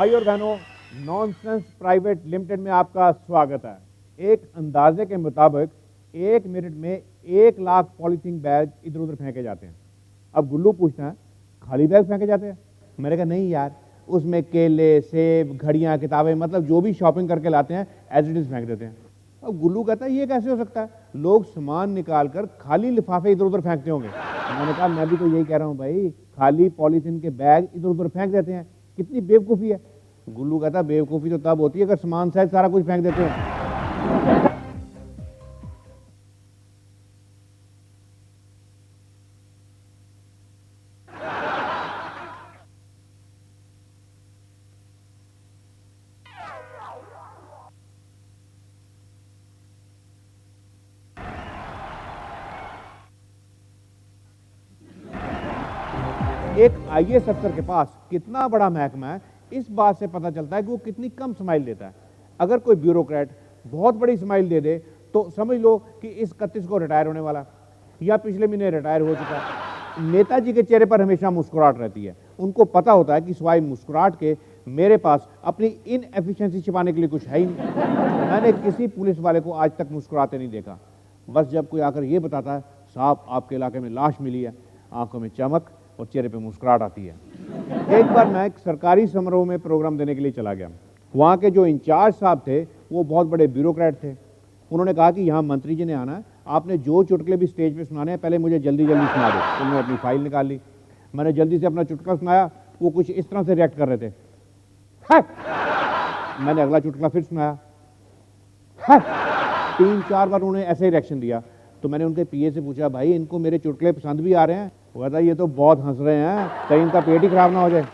भाई और बहनों, नॉनसेंस प्राइवेट लिमिटेड में आपका स्वागत है। एक अंदाजे के मुताबिक 1 मिनट में 1 लाख पॉलीथीन बैग इधर उधर फेंके जाते हैं। अब गुल्लू पूछता है, खाली बैग फेंके जाते हैं? मैंने कहा नहीं यार, उसमें केले, सेब, घड़ियां, किताबें, मतलब जो भी शॉपिंग करके लाते हैं एज इट इज फेंक देते हैं। अब गुल्लू कहता है ये कैसे हो सकता है, लोग सामान निकाल कर खाली लिफाफे इधर उधर फेंकते होंगे। मैंने कहा मैं भी तो यही कह रहा हूँ भाई, खाली पॉलीथीन के बैग इधर उधर फेंक देते हैं, कितनी बेवकूफ़ी है। गुल्लू कहता बेवकूफ़ी तो तब होती है अगर सामान सहित सारा कुछ फेंक देते हैं। एक आईएएस अफसर के पास कितना बड़ा महकमा है, इस बात से पता चलता है कि वो कितनी कम स्माइल देता है। अगर कोई ब्यूरोक्रेट बहुत बड़ी स्माइल दे दे तो समझ लो कि इस 31 को रिटायर होने वाला या पिछले महीने रिटायर हो चुका है। नेताजी के चेहरे पर हमेशा मुस्कुराहट रहती है। उनको पता होता है कि सिवाय मुस्कुराहट के मेरे पास अपनी इनएफिशिएंसी छिपाने के लिए कुछ है ही नहीं। मैंने किसी पुलिस वाले को आज तक मुस्कुराते नहीं देखा। बस जब कोई आकर ये बताता है साहब आपके इलाके में लाश मिली है, आंखों में चमक और चेहरे पे मुस्कुराहट आती है। एक बार मैं एक सरकारी समारोह में प्रोग्राम देने के लिए चला गया। वहाँ के जो इंचार्ज साहब थे वो बहुत बड़े ब्यूरोक्रेट थे। उन्होंने कहा कि यहाँ मंत्री जी ने आना है, आपने जो चुटकुले भी स्टेज पे सुनाने हैं पहले मुझे जल्दी जल्दी सुना दो। तो उन्होंने अपनी फाइल निकाल ली, मैंने जल्दी से अपना चुटकुला सुनाया। वो कुछ इस तरह से रिएक्ट कर रहे थे, मैंने अगला चुटकुला फिर सुनाया, 3-4 बार उन्होंने ऐसे ही रिएक्शन दिया। तो मैंने उनके पीए से पूछा भाई इनको मेरे चुटकुले पसंद भी आ रहे हैं? वो कहता ये तो बहुत हंस रहे हैं, कहीं इनका पेट ही खराब ना हो जाए।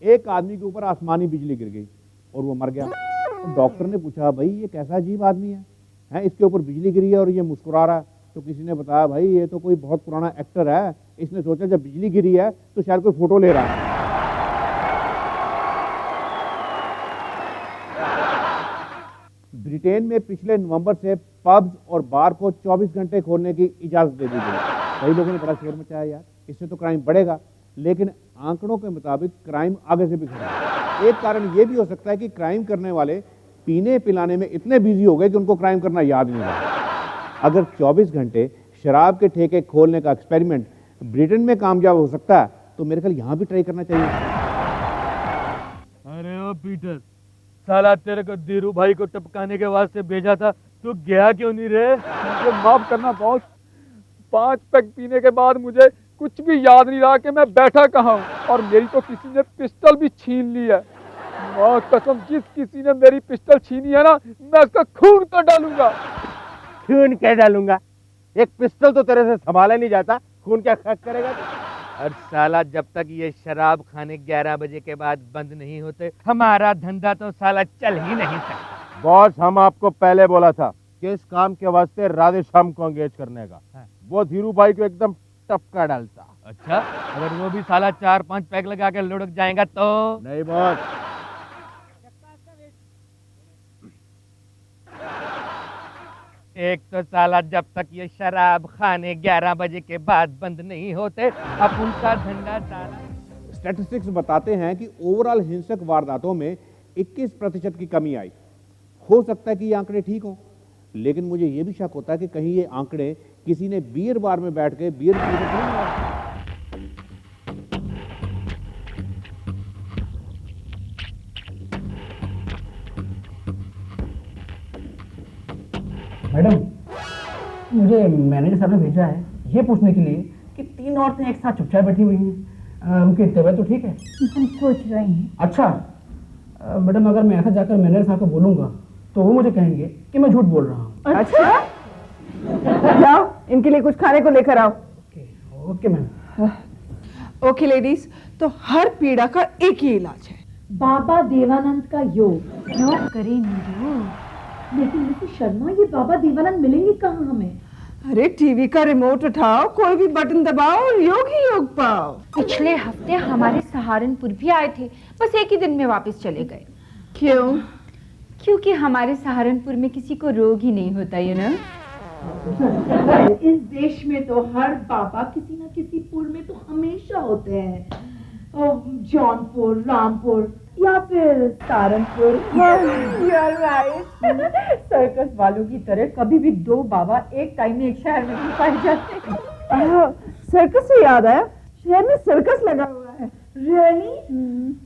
एक आदमी के ऊपर आसमानी बिजली गिर गई और वो मर गया। तो डॉक्टर ने पूछा भाई ये कैसा अजीब आदमी है, इसके ऊपर बिजली गिरी है और ये मुस्कुरा रहा है। तो किसी ने बताया भाई ये तो कोई बहुत पुराना एक्टर है, इसने सोचा जब बिजली गिरी है तो शायद कोई फोटो ले रहा है। ब्रिटेन में पिछले नवंबर से पब्स और बार को 24 घंटे खोलने की इजाजत दे दी गई। कई लोगों ने बड़ा शोर मचाया यार, इससे तो क्राइम बढ़ेगा, लेकिन आंकड़ों के मुताबिक क्राइम आगे से भी खड़ा है। एक कारण यह भी हो सकता है कि क्राइम करने वाले पीने पिलाने में इतने बिजी हो गए कि उनको क्राइम करना याद नहीं रहा। अगर 24 घंटे शराब के ठेके खोलने का एक्सपेरिमेंट ब्रिटेन में कामयाब हो सकता है तो मेरे ख्याल यहां भी ट्राई करना चाहिए। अरे ओ पीटर, साला तेरे को धीरू भाई को टपकाने के वास्ते भेजा था, तू गया क्यों नहीं रे? मुझे माफ करना बॉस, 5 पैक पीने के बाद मुझे कुछ भी याद नहीं रहा कि मैं बैठा कहाँ हूँ, और मेरी तो किसी ने पिस्टल भी छीन ली है। माँ कसम, जिस किसी ने मेरी पिस्टल छीनी है ना, मैं उसका खून कर डालूंगा। खून क्या डालूंगा? एक पिस्टल तो तेरे से संभाला नहीं जाता, खून क्या खर्च करेगा? और साला जब तक ये शराब खाने 11 बजे के बाद बंद नहीं होते हमारा धंधा तो साला चल ही नहीं सकता। बॉस, हम आपको पहले बोला था कि इस काम के वास्ते राधे श्याम को एंगेज करने का। वो धीरू भाई को एकदम टपका डालता। अच्छा, अगर वो भी साला 4-5 पैक लगा के लुढ़क जाएगा तो? नहीं बॉस, एक तो साला जब तक ये शराब खाने 11 बजे के बाद बंद नहीं होते अब उनका धंधा साला। स्टैटिस्टिक्स बताते हैं कि ओवरऑल हिंसक वारदातों में 21% की कमी आई। हो सकता है कि ये आंकड़े ठीक हों, लेकिन मुझे ये भी शक होता है कि कहीं ये आंकड़े किसी ने बियर बार में बैठ के बियर पी के नहीं। मैडम, मुझे मैनेजर साहब ने भेजा है ये पूछने के लिए कि 3 औरतें एक साथ चुपचाप बैठी हुई हैं, उनकी तबीयत तो ठीक है? हम सोच रहे हैं। अच्छा मैडम, अगर मैं ऐसा जाकर मैनेजर साहब को बोलूँगा तो वो मुझे कहेंगे कि मैं झूठ बोल रहा हूँ। अच्छा जाओ, इनके लिए कुछ खाने को लेकर आओ। Okay ma'am. ओके लेडीज, तो हर पीड़ा का एक ही इलाज है, बाबा देवानंद का योग। योग करें योग, लेकिन मिसेस शर्मा, ये बाबा देवानंद मिलेंगे कहाँ हमें? अरे टीवी का रिमोट उठाओ, कोई भी बटन दबाओ और योग ही योग पाओ। पिछले हफ्ते हमारे सहारनपुर भी आए थे, बस एक ही दिन में वापस चले गए। क्यों? क्योंकि हमारे सहारनपुर में किसी को रोग ही नहीं होता, यू नो। इस देश में तो हर बाबा किसी न किसी पुर में तो हमेशा होते हैं। जौनपुर, रामपुर या फिर सहारनपुर। You're right. सर्कस वालों की तरह कभी भी दो बाबा एक टाइम में एक शहर में नहीं पाए जाते। सर्कस से याद आया, शहर में सर्कस लगा हुआ है। रियली?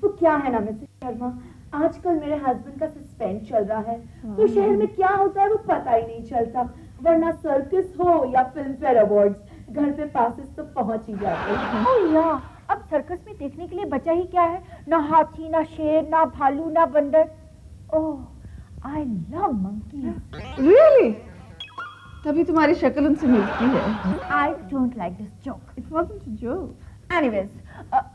तो क्या है ना मिसेस शर्मा, आजकल मेरे हस्बैंड का सस्पेंड चल रहा है, तो शहर में क्या होता है वो पता ही नहीं चलता, वरना सर्कस हो या फिल्म फेयर अवार्ड्स घर पे पासेस तो पहुंच ही जाते हैं। ओह या, अब सर्कस में देखने के लिए बचा ही क्या है, ना हाथी, ना शेर, ना भालू, ना बंदर। ओह आई लव मंकीज। रियली? तभी तुम्हारी शक्ल उनसे मिलती है। I don't like this joke. It wasn't a joke. Anyways,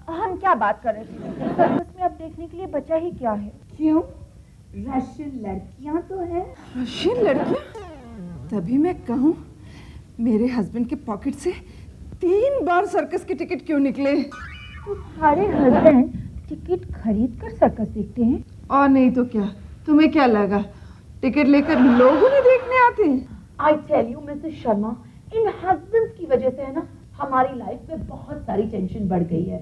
हम क्या बात कर रहे थे? सर्कस में अब देखने के लिए बचा ही क्या है? क्यों? रशियन लड़कियां तो है। रशियन लड़कियां? तभी मैं कहूँ, मेरे हस्बैंड के पॉकेट से 3 बार सर्कस की टिकट क्यों निकले? तुम्हारे हस्बैंड टिकट खरीद कर सर्कस देखते हैं? और नहीं तो क्या, तुम्हें क्या लगा टिकट लेकर लोग उन्हें देखने आते हैं? I tell you Mrs Sharma, इन हस्बैंड्स की वजह से है ना हमारी लाइफ में बहुत सारी टेंशन बढ़ गई है।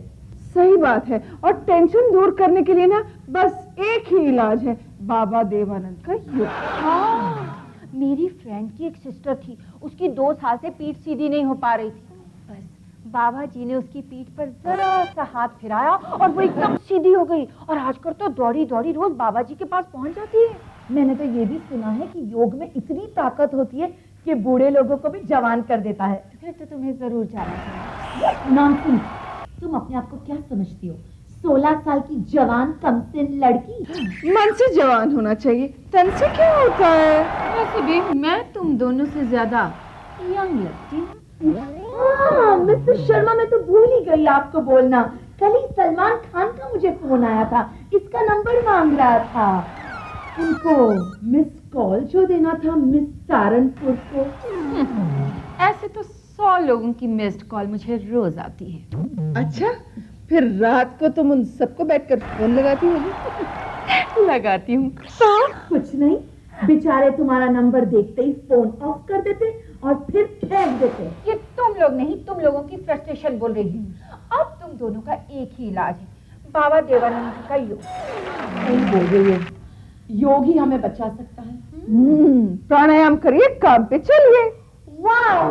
सही बात है, और टेंशन दूर करने के लिए ना बस एक ही इलाज है, बाबा देवानंद का योग। हाँ, मेरी फ्रेंड की एक सिस्टर थी, उसकी 2 साल से पीठ सीधी नहीं हो पा रही थी, बस बाबा जी ने उसकी पीठ पर जरा सा हाथ फिराया और वो एकदम सीधी हो गई, और आजकल तो दौड़ी दौड़ी रोज बाबा जी के पास पहुंच जाती है। मैंने तो ये भी सुना है कि योग में इतनी ताकत होती है कि बूढ़े लोगों को भी जवान कर देता है। फिर तो तुम्हें जरूर जाना चाहिए। नॉनसेंस, तुम अपने आप को क्या समझती हो? 16 साल की जवान कमसिन लड़की। मन से जवान होना चाहिए, तन से क्या होता है? वैसे भी मैं तुम दोनों से ज्यादा यंग लगती हूँ। मिसेस शर्मा, मैं तो भूल ही गई आपको बोलना, कल ही सलमान खान का मुझे फोन आया था, इसका नंबर मांग रहा था। उनको मिस कॉल जो देना था मिस सहारनपुर को। ऐसे तो 100 लोगों की मिस्ड कॉल मुझे रोज आती है। अच्छा, फिर रात को तुम उन सबको बैठकर फोन लगाती होगी? लगाती हूँ तो कुछ नहीं, बेचारे तुम्हारा नंबर देखते ही फोन ऑफ कर देते और फिर फेंक देते। ये तुम लोग नहीं, तुम लोगों की फ्रस्ट्रेशन बोल रही हूँ। अब तुम दोनों का एक ही इलाज है, बाबा देवानंद का योग। नहीं बोल रही हो, योग ही हमें बचा सकता है। प्राणायाम करिए, काम पे चलिए। वाह,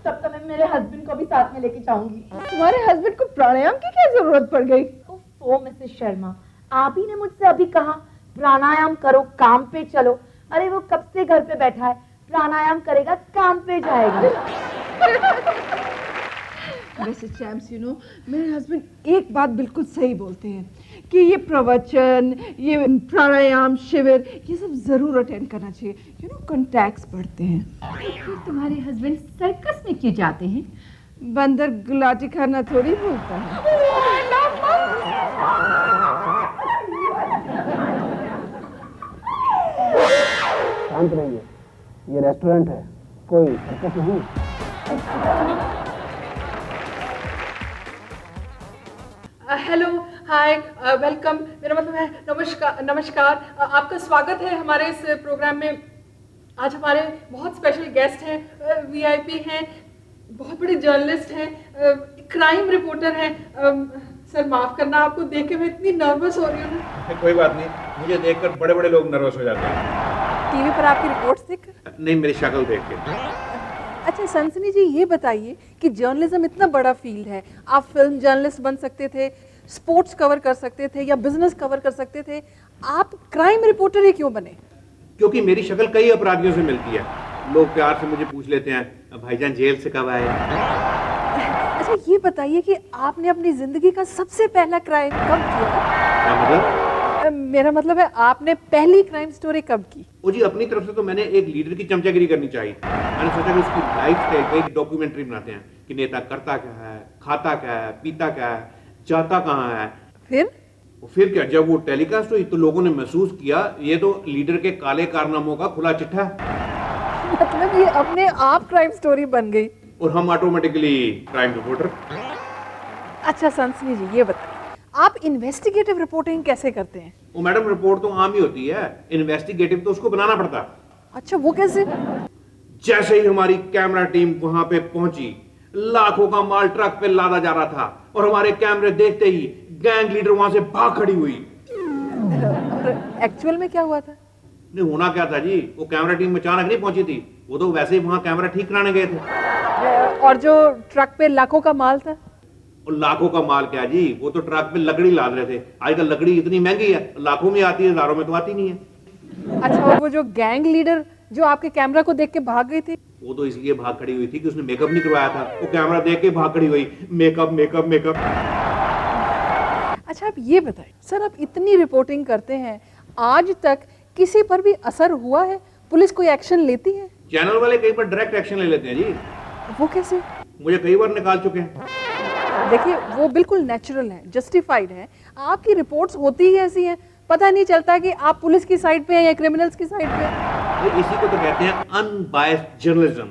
तब तो मैं मेरे हस्बैंड को भी साथ में लेके जाऊंगी। तुम्हारे हस्बैंड को प्राणायाम की क्या जरूरत पड़ गई? ओह मिसेस शर्मा, आप ही ने मुझसे अभी कहा प्राणायाम करो, काम पे चलो। अरे वो कब से घर पे बैठा है, प्राणायाम करेगा, काम पे जाएगा। वैसे चैम्प्स, यू नो, मेरे हस्बैंड एक बात बिल्कुल सही बोलते हैं कि ये प्रवचन, ये प्राणायाम शिविर, ये सब जरूर अटेंड करना चाहिए। यू नो, कॉन्टैक्ट्स बढ़ते हैं। फिर तुम्हारे हस्बैंड सर्कस में क्यों जाते हैं? बंदर गुलाटी खाना थोड़ी बोलता है। शांत रहिए, ये रेस्टोरेंट है, कोई सर्कस नहीं। हेलो, हाय, वेलकम। मेरा मतलब है नमस्कार। आपका स्वागत है हमारे इस प्रोग्राम में। आज हमारे बहुत स्पेशल गेस्ट हैं, वीआईपी हैं, बहुत बड़े जर्नलिस्ट हैं, क्राइम रिपोर्टर हैं। सर माफ करना, आपको देख के मैं इतनी नर्वस हो रही हूँ ना। कोई बात नहीं, मुझे देखकर बड़े बड़े लोग नर्वस हो जाते हैं। टीवी पर आपकी रिपोर्ट्स देख। नहीं, मेरी शक्ल देख के। अच्छा सनसनी जी, ये बताइए कि जर्नलिज्म इतना बड़ा फील्ड है, आप फिल्म जर्नलिस्ट बन सकते थे, स्पोर्ट्स कवर कर सकते थे या बिजनेस कवर कर सकते थे, आप क्राइम रिपोर्टर ही क्यों बने? क्योंकि मेरी शक्ल कई अपराधियों से मिलती है। लोग प्यार से मुझे पूछ लेते हैं, भाईजान जेल से कब आए? अच्छा ये बताइए कि आपने अपनी जिंदगी का सबसे पहला क्राइम कब किया? क्या मतलब? मेरा मतलब है आपने पहली क्राइम स्टोरी कब की? ओ जी, अपनी तरफ से तो मैंने एक लीडर की चमचागिरी करनी चाहिए। मैंने सोचा कि उसकी लाइफ स्टाइल एक डॉक्यूमेंट्री बनाते हैं कि नेता करता क्या है, खाता क्या है, पीता क्या है, जाता कहाँ है। फिर क्या, जब वो टेलीकास्ट हुई तो लोगों ने महसूस किया ये तो लीडर के काले कारनामों का खुला चिट्ठा है। मतलब ये अपने आप क्राइम स्टोरी बन गई और हम ऑटोमेटिकली क्राइम रिपोर्टर। अच्छा सनसनी जी, ये बताइए आप इन्वेस्टिगेटिव रिपोर्टिंग कैसे करते हैं? वो मैडम, रिपोर्ट तो आम ही होती है, इन्वेस्टिगेटिव तो उसको बनाना पड़ता है। अच्छा वो कैसे? जैसे ही हमारी कैमरा टीम वहां पे पहुंची, लाखों का माल ट्रक पे लादा जा रहा था और हमारे कैमरे देखते ही गैंग लीडर वहां से भाग खड़ी हुई। एक्चुअल में क्या हुआ था? नहीं, होना क्या था जी, वो कैमरा टीम अचानक नहीं पहुंची थी, वो तो वैसे ही वहां कैमरा ठीक कराने गए थे। और जो ट्रक पे लाखों का माल था? और लाखों का माल क्या जी, वो तो ट्रक पे लकड़ी लाद रहे थे। आजकल लकड़ी इतनी महंगी है, लाखों में आती है, हजारों में तो आती नहीं है। अच्छा, और वो जो गैंग लीडर जो आपके कैमरा को देख के भाग गई थी? वो तो इसलिए भाग खड़ी हुई थी कि उसने मेकअप नहीं करवाया था, वो कैमरा देख के भाग खड़ी हुई, मेकअप मेकअप मेकअप। अच्छा, आप ये बताएं सर, आप इतनी रिपोर्टिंग करते हैं, आज तक किसी पर भी असर हुआ है? पुलिस कोई एक्शन लेती है? चैनल वाले कई बार डायरेक्ट एक्शन ले लेते हैं जी। वो कैसे? मुझे कई बार निकाल चुके हैं। देखिए, वो बिल्कुल नेचुरल है, जस्टिफाइड है। आपकी रिपोर्ट्स होती ही ऐसी हैं, पता नहीं चलता कि आप पुलिस की साइड पे हैं या क्रिमिनल्स की साइड पे हैं। इसी को तो कहते हैं अनबायस्ड जर्नलिज्म,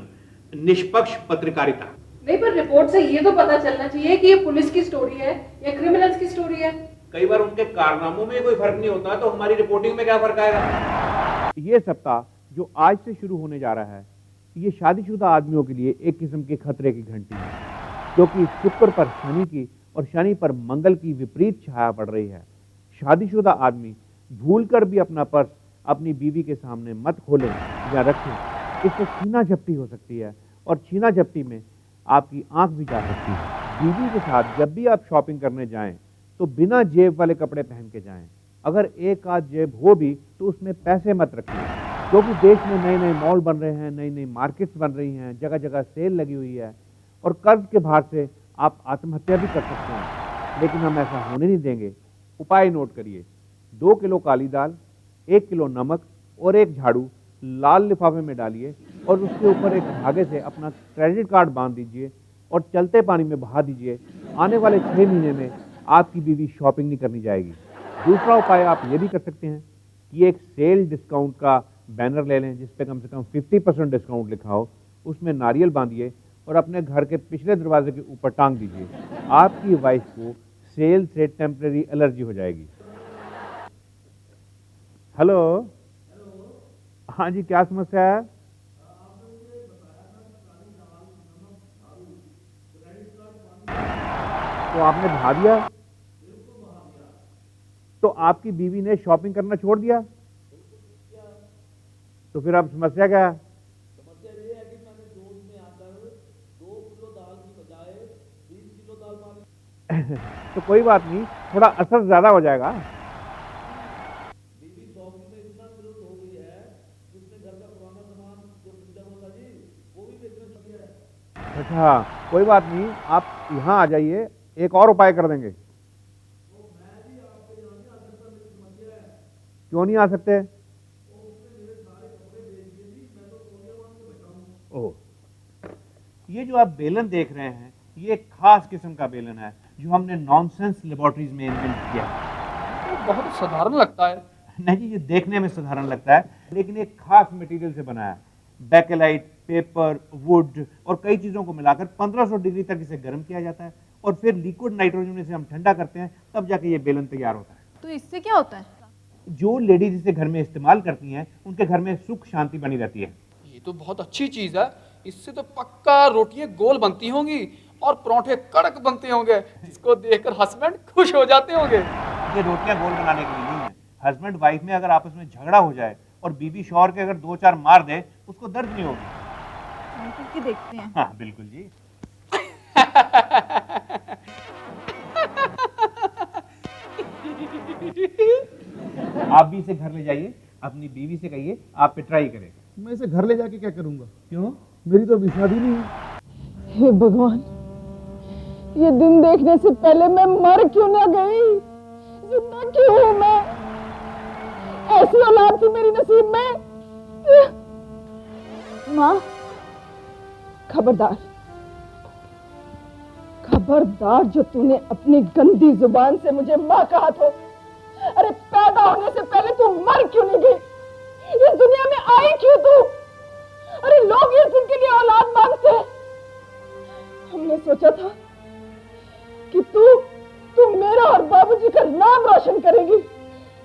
निष्पक्ष पत्रकारिता। नहीं, पर रिपोर्ट से ये तो पता चलना चाहिए कि ये पुलिस की स्टोरी है या क्रिमिनल्स की स्टोरी है। कई बार उनके कारनामों में कोई फर्क नहीं होता, तो हमारी रिपोर्टिंग में क्या फर्क आएगा? ये सप्ताह जो आज से शुरू होने जा रहा है, ये शादीशुदा आदमियों के लिए एक किस्म के खतरे की घंटी है, क्योंकि शुक्र पर शनि की और शनि पर मंगल की विपरीत छाया पड़ रही है। शादीशुदा आदमी भूलकर भी अपना पर्स अपनी बीवी के सामने मत खोलें या रखें, इससे छीना झपटी हो सकती है, और छीना झपटी में आपकी आंख भी जा सकती है। बीवी के साथ जब भी आप शॉपिंग करने जाएं तो बिना जेब वाले कपड़े पहन के जाएं। अगर एक आध जेब हो भी तो उसमें पैसे मत रखिए, क्योंकि देश में नए नए मॉल बन रहे हैं, नई नई मार्केट्स बन रही हैं, जगह जगह सेल लगी हुई है, और कर्ज के भार से आप आत्महत्या भी कर सकते हैं, लेकिन हम ऐसा होने नहीं देंगे। उपाय नोट करिए, 2 किलो काली दाल, 1 किलो नमक और 1 झाड़ू लाल लिफाफे में डालिए और उसके ऊपर एक धागे से अपना क्रेडिट कार्ड बांध दीजिए और चलते पानी में बहा दीजिए। आने वाले 6 महीने में आपकी बीवी शॉपिंग नहीं करनी जाएगी। दूसरा उपाय आप ये भी कर सकते हैं कि एक सेल डिस्काउंट का बैनर ले लें, जिस पे कम से कम 50% डिस्काउंट लिखा हो, उसमें नारियल बांधिए और अपने घर के पिछले दरवाजे के ऊपर टांग दीजिए। आपकी वाइफ को सेल से टेम्परेरी एलर्जी हो जाएगी। हेलो, हाँ जी, क्या समस्या है? तो आपने बहा दिया? तो आपकी बीवी ने शॉपिंग करना छोड़ दिया? तो फिर अब समस्या क्या है? समस्या ये है कि मैंने 2 दिन में आकर 2 किलो दाल की बजाय 20 किलो दाल मांगी। तो कोई बात नहीं, थोड़ा असर ज्यादा हो जाएगा। बीवी शॉपिंग में इतना तुरंत हो गई है, उसने घर का पुराना सामान जो खरीदा हुआ था जी, वो भी बेचने लग गया है। अच्छा, कोई बात नहीं, आप यहाँ आ जाइए, एक और उपाय कर देंगे। क्यों नहीं आ सकते? ओह, ये जो आप बेलन देख रहे हैं, ये एक खास किस्म का बेलन है जो हमने नॉनसेंस लेबोरेटरीज में इन्वेंट किया। तो बहुत साधारण लगता है। नहीं जी, ये देखने में साधारण लगता है, लेकिन एक खास मटेरियल से बना है। बैकेलाइट, पेपर, वुड और कई चीजों को मिलाकर 1500 डिग्री तक इसे गर्म किया जाता है और फिर लिक्विड नाइट्रोजन से हम ठंडा करते हैं, तब जाके ये बेलन तैयार होता है। तो इससे क्या होता है? जो लेडीज इसे घर में इस्तेमाल करती हैं, उनके घर में सुख शांति बनी रहती है। ये तो बहुत अच्छी चीज है, इससे तो पक्का रोटियां गोल बनती होंगी और परोठे कड़क बनते होंगे, जिसको देखकर हस्बैंड खुश हो जाते होंगे। ये रोटियां गोल बनाने के लिए नहीं है। हस्बैंड वाइफ में अगर आपस में झगड़ा हो जाए और बीवी शौहर के अगर 2-4 मार दे, उसको दर्द नहीं होगी। करके देखते हैं। हाँ बिल्कुल जी। आप भी इसे घर ले जाइए, अपनी बीवी से कहिए आप पे ट्राई करें। मैं इसे घर ले जाके क्या करूंगा? क्यों? मेरी तो अभी शादी नहीं है। हे भगवान, ये दिन देखने से पहले मैं मर क्यों ना गई? जिंदा क्यों हूं मैं? ऐसी औलाद थी मेरी नसीब में। माँ, खबरदार, खबरदार जो तूने अपनी गंदी जुबान से मुझे माँ कहा तो। अरे पैदा होने से पहले तू मर क्यों नहीं गई? इस दुनिया में आई क्यों तू? अरे लोग इस दिन के लिए औलाद मांगते हैं। हमने सोचा था कि तू मेरा और बाबूजी का नाम रोशन करेगी,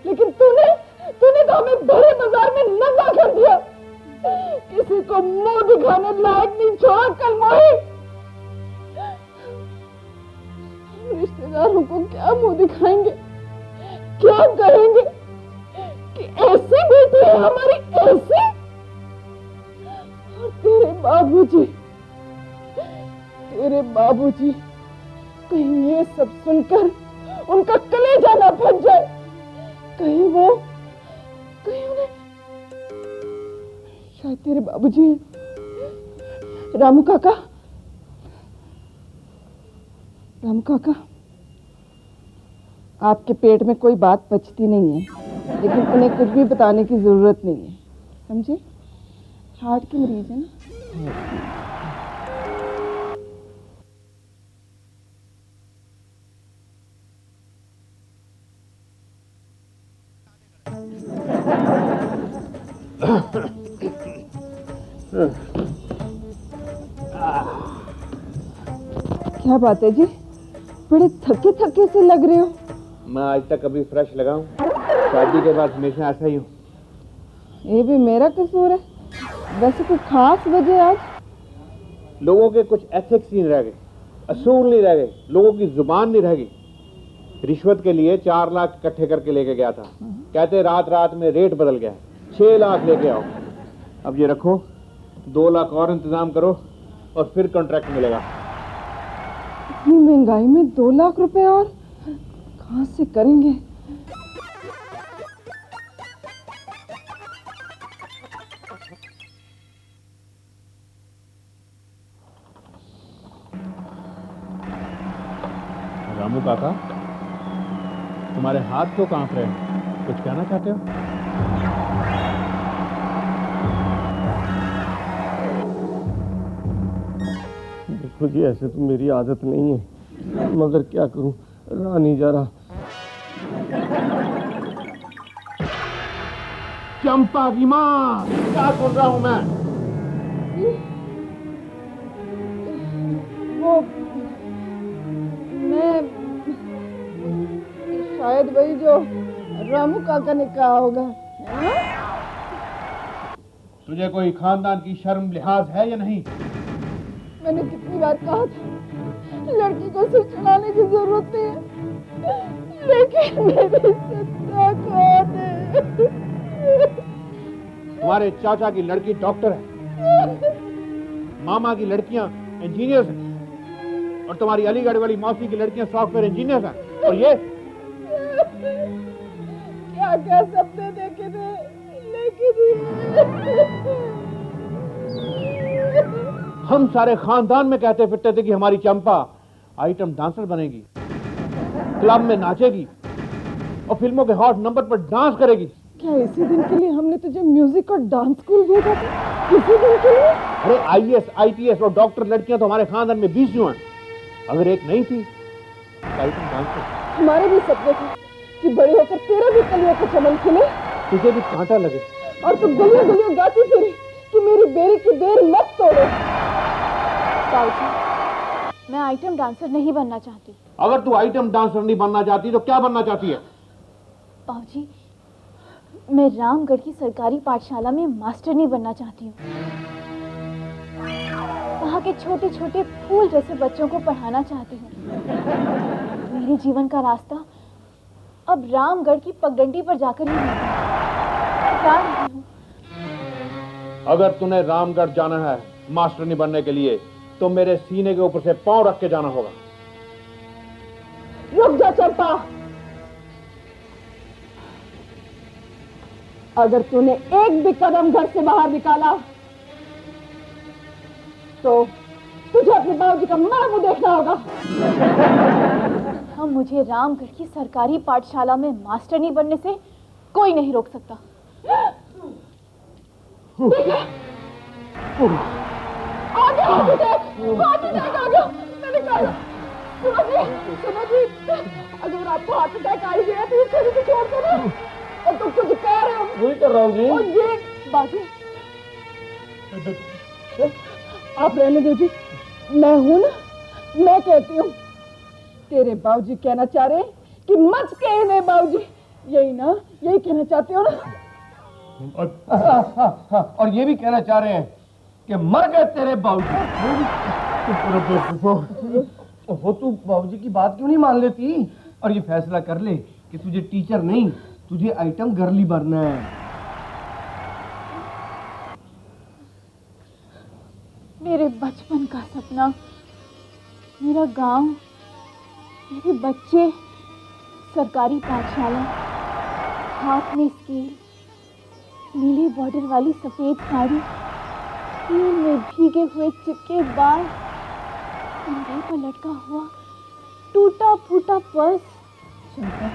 लेकिन तूने तो हमें भरे बाजार में नंगा कर दिया। किसी को मुंह दिखाने लायक नहीं छोड़ा कल मोही। रिश्तेदारों को क्या मुंह दिखाएंगे, क्या कहेंगे कि ऐसी बेटी है हमारी, ऐसी। और तेरे बाबूजी कहीं ये सब सुनकर उनका कलेजा ना फट जाए, कहीं उन्हें, शायद तेरे बाबूजी हैं। रामू काका, आपके पेट में कोई बात पचती नहीं है, लेकिन उन्हें कुछ भी बताने की जरूरत नहीं है, समझे? हार्ट की मरीज है ना। क्या बात है जी, बड़े थके थके से लग रहे हो। मैं आज तक कभी फ्रेश लगा हूँ? शादी के बाद हमेशा ऐसा ही हूँ। ये भी मेरा कसूर है? वैसे कोई खास वजह आज? लोगों के कुछ एथिक्स नहीं रह गए, असूल नहीं रह गए, लोगों की जुबान नहीं रह गई। रिश्वत के लिए 4 लाख इकट्ठे करके लेके गया था, कहते रात रात में रेट बदल गया, 6 लाख लेके आओ। अब ये रखो, 2 लाख और इंतजाम करो और फिर कॉन्ट्रैक्ट मिलेगा। इतनी महंगाई में 2 लाख रुपए और कहां से करेंगे? रामू काका, तुम्हारे हाथ क्यों कांप रहे हैं? कुछ कहना चाहते हो? देखो जी, ऐसे तो मेरी आदत नहीं है, मगर क्या करूं, रहा नहीं जा रहा। चंपा की माँ, क्या सुन रहा हूं मैं? वो मैं शायद वही जो रामू काका ने कहा होगा, है ना? तुझे कोई खानदान की शर्म लिहाज है या नहीं? मैंने कितनी बार कहा था लड़की को सिर चढ़ाने की जरूरत नहीं है, लेकिन मेरी सत्ता कौन है? तुम्हारे चाचा की लड़की डॉक्टर है, मामा की लड़कियां इंजीनियर्स हैं, और तुम्हारी अलीगढ़ वाली मौसी की लड़कियां सॉफ्टवेयर इंजीनियर्स हैं। और ये क्या क्या सपने देखे थे, लेकिन हम सारे खानदान में कहते फिरते थे कि हमारी चंपा आइटम डांसर बनेगी, क्लब में नाचेगी और फिल्मों के हॉट नंबर पर डांस करेगी। क्या इसी दिन के लिए हमने तुझे म्यूजिक और डांस स्कूल भेजा था? इसी दिन के लिए? अरे आईएएस, आईपीएस और डॉक्टर लड़कियां तो हमारे खानदान में 20 हैं। अगर एक नहीं थी तो आइटम डांसर। हमारे भी सपने थे कि बड़े होकर तेरा भी कलियों का चमन खिले, तुझे भी कांटा लगे और तू गलियों गलियों गाती फिरी कि मेरी बेरी की बेर मत तोड़ो। बाबूजी, मैं आइटम डांसर नहीं बनना चाहती। अगर तू आइटम डांसर नहीं बनना चाहती तो क्या बनना चाहती है? बाबूजी, मैं रामगढ़ की सरकारी पाठशाला में मास्टरनी बनना चाहती हूँ। वहाँ के छोटे छोटे फूल जैसे बच्चों को पढ़ाना चाहती हूँ। मेरे जीवन का रास्ता अब रामगढ़ की पगडंडी पर जाकर ही होगा। अगर तूने रामगढ़ जाना है मास्टरनी बनने के लिए तो मेरे सीने के ऊपर से पांव रख के जाना होगा। रुक जा चंपा, अगर तूने एक भी कदम घर से बाहर निकाला तो तुझे अपने बाबूजी का मुंह देखना होगा। हम मुझे रामगढ़ की सरकारी पाठशाला में मास्टरनी बनने से कोई नहीं रोक सकता। आगे देख, मैंने कहा। सुनो जी, अगर आपको हार्ट अटैक आ ही गया तो ये छवि को छोड़ दो ना। और तुम कुछ कह रहे हो? वही कर रहा हूँ जी। और ये बाजी, आप रहने दो जी, मैं हूं ना, मैं कहती हूँ। तेरे बाबूजी कहना चाह रहे हैं कि मच के इन्हें बाबूजी, यही ना, यही कहना चाहते हो ना? और ये भी कहना चाह रहे हैं कि मर गए तेरे बाबूजी। ओहो, तू बाबूजी की बात क्यों नहीं मान लेती और ये फैसला कर ले कि तुझे टीचर नहीं, तुझे आइटम गर्ली बनना है। मेरे बचपन का सपना, मेरा गांव, मेरे बच्चे, सरकारी पाठशाला, हाथ में स्केल, नीले बॉर्डर वाली सफेद साड़ी, स्कूल में भीगे हुए चिपके बाल, कंधे पर लटका हुआ टूटा फूटा पर्स। चंपा,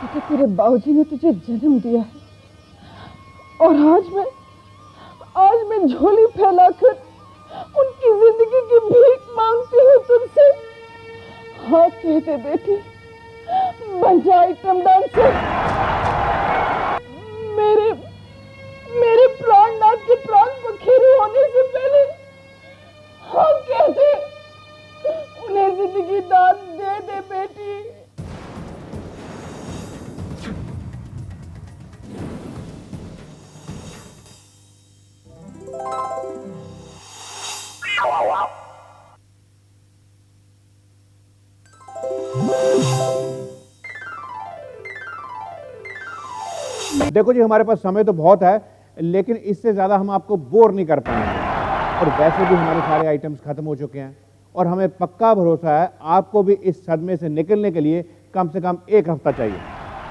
बेटा तेरे बाबूजी ने तुझे जन्म दिया है और आज मैं झोली फैलाकर उनकी जिंदगी की भीख मांगती हूँ तुमसे। हाँ कहते बेटी, बन जा आइटम डांसर। मेरे प्राणनाथ के प्राण पखेरु होने से पहले हाँ कहते, उन्हें जिंदगी दान दे दे बेटी। देखो जी, हमारे पास समय तो बहुत है, लेकिन इससे ज़्यादा हम आपको बोर नहीं कर पाएंगे। और वैसे भी हमारे सारे आइटम्स खत्म हो चुके हैं और हमें पक्का भरोसा है आपको भी इस सदमे से निकलने के लिए कम से कम 1 हफ्ता चाहिए।